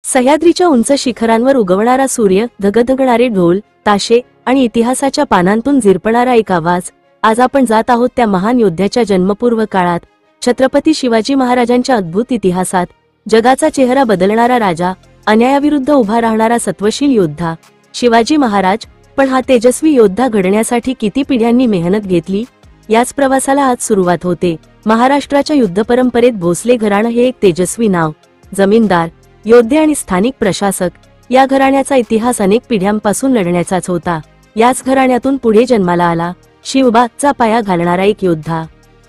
सह्याद्रीच्या उंच शिखरांवर उगवणारा सूर्य, धगधगणारे ढोल, ताशे आणि इतिहासाच्या पानांतून झिरपणारा एक आवाज। आज आपण जात आहोत त्या महान योद्ध्याच्या जन्मपूर्व काळात, छत्रपती शिवाजी महाराजांच्या अद्भुत इतिहासात। जगाचा चेहरा बदलणारा राजा, अन्यायाविरुद्ध उभा राहणारा सत्वशील योद्धा शिवाजी महाराज। पण हा तेजस्वी योद्धा घडण्यासाठी किती पिढ्यांनी मेहनत घेतली, याच प्रवासाला आज सुरुवात होते। महाराष्ट्राच्या युद्ध परंपरेत भोसले घराणं हे एक तेजस्वी नाव। जमीनदार, योद्धे आणि स्थानिक प्रशासक या घराण्याचा इतिहास अनेक पिढ्यांपासून लढण्याचाच होता। याच घराण्यातून पुढे जन्माला आला शिवबाचा पाया घालणारा एक योद्धा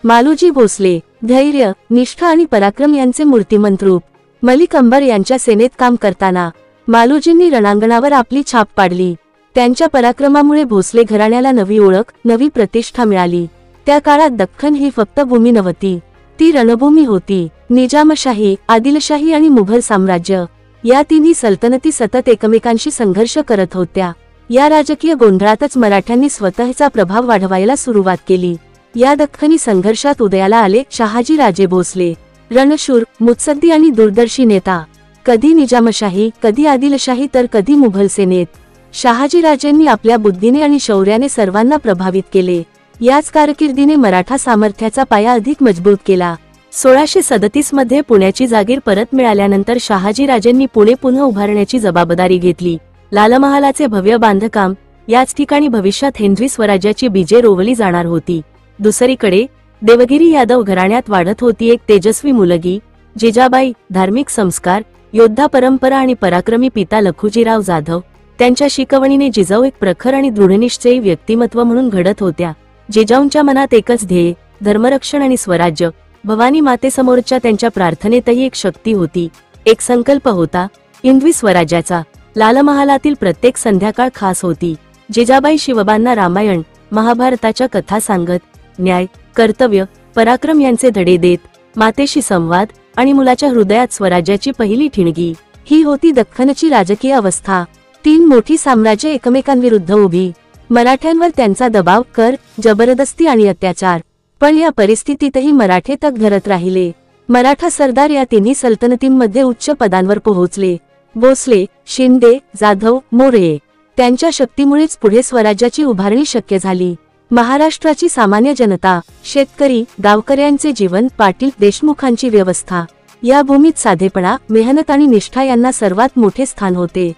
मालोजी भोसले। धैर्य, निष्ठा आणि पराक्रम यांचे मूर्तिमंत रूप। मलिक अंबर यांच्या सेनेत काम करताना मालोजींनी रणांगणावर आपली छाप पाडली। त्यांच्या पराक्रमामुळे भोसले घराण्याला नवी ओळख, नवी प्रतिष्ठा मिळाली। त्या काळात दख्खन ही फक्त भूमी नव्हती, ती रणभूमी होती। निजामशाही, आदिलशाही आणि मुघल साम्राज्य या तिन्ही सल्तनती सतत एकमेकांशी संघर्ष करत होत्या। या राजकीय गोंधळातच मराठ्यांनी स्वतःचा प्रभाव वाढवायला सुरुवात केली। या दख्खनी संघर्षात उदयाला आले शहाजी राजे भोसले। रणशूर, मुत्सद्दी आणि दूरदर्शी नेता, कधी निजामशाही, कधी आदिलशाही तर कधी मुघल सेनेत। शहाजी राजेंनी आपल्या बुद्धीने आणि शौर्याने सर्वांना प्रभावित केले। याच कारकिर्दीने मराठा सामर्थ्याचा पाया अधिक मजबूत केला। 1637 मध्ये पुण्याची जागीर परत मिळाल्यानंतर शहाजी राजेंनी पुणे पुन्हा उभारण्याची जबाबदारी घेतली। लालमहालाचे भव्य बांधकाम, याच ठिकाणी भविष्यात हिंदवी स्वराज्याची बीजे रोवली जाणार होती। दुसरीकडे देवगिरी यादव घराण्यात वाढत होती एक तेजस्वी मुलगी जिजाबाई। धार्मिक संस्कार, योद्धा परंपरा आणि पराक्रमी पिता लखुजीराव जाधव त्यांच्या शिकवणीने जिजाऊ एक प्रखर आणि दृढनिश्चयी व्यक्तिमत्व म्हणून घडत होत्या। जिजाऊंच्या मनात एकच ध्येय, धर्मरक्षण आणि स्वराज्य। भवानी मातेसमोरच्या त्यांच्या प्रार्थनेतही एक शक्ती होती, एक संकल्प होता, हिंदवी स्वराज्याचा। लालमहालातील प्रत्येक संध्याकाळ खास होती। जिजाबाई शिवबांना रामायण, महाभारताच्या कथा सांगत, न्याय, कर्तव्य, पराक्रम यांचे धडे देत, मातेशी संवाद आणि मुलाच्या हृदयात स्वराज्याची पहिली ठिणगी। ही होती दख्खनची राजकीय अवस्था। तीन मोठी साम्राज्य एकमेकांविरुद्ध उभी, मराठ्यांवर त्यांचा दबाव, कर, जबरदस्ती आणि अत्याचार। पण या परिस्थितीतही मराठे तग धरत राहिले। मराठा सरदार या तिन्ही सल्तनतींमध्ये उच्च पदांवर पोहोचले। भोसले, शिंदे, जाधव, मोरे त्यांच्या शक्तीमुळेच पुढे स्वराज्याची उभारणी शक्य झाली। महाराष्ट्राची सामान्य जनता, शेतकरी, गावकऱ्यांचे जीवन, पाटील, देशमुखांची व्यवस्था या भूमीत साधेपणा, मेहनत आणि निष्ठा यांना सर्वात मोठे स्थान होते।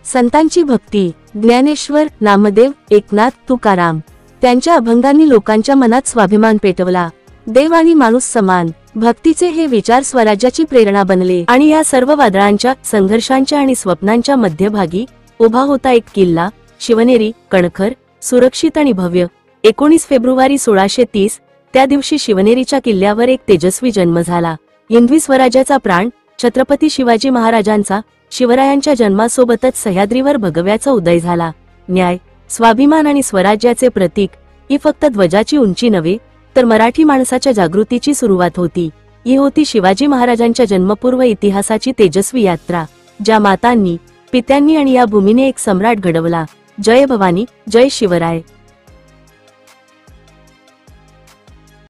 संतांची भक्ती, ज्ञानेश्वर, नामदेव, एकनाथ, तुकाराम त्यांच्या अभंगांनी लोकांच्या मनात स्वाभिमान पेटवला। देव आणि माणूस समान, भक्तीचे हे विचार स्वराज्याची प्रेरणा बनले। आणि या सर्व वादळांच्या, संघर्षांच्या आणि स्वप्नांच्या मध्यभागी उभा होता एक किल्ला, शिवनेरी, कणखर, सुरक्षित आणि भव्य। 19 फेब्रुवारी 1630 त्या दिवशी शिवनेरीच्या किल्ल्यावर एक तेजस्वी जन्म झाला। हिंदवी स्वराज्याचा प्राण, छत्रपती शिवाजी महाराजांचा शिवरायांच्या जन्मासोबतच सह्याद्रीवर भगव्याचा उदय झाला। न्याय, स्वाभिमान आणि स्वराज्याचे प्रतीक ही फक्त ध्वजाची उंची नव्हे, तर मराठी माणसाच्या जागृतीची सुरुवात होती। ही होती शिवाजी महाराजांच्या जन्मपूर्व इतिहासाची तेजस्वी यात्रा, ज्या मातांनी, पित्यांनी आणि या भूमीने एक सम्राट घडवला। जय भवानी, जय शिवराय।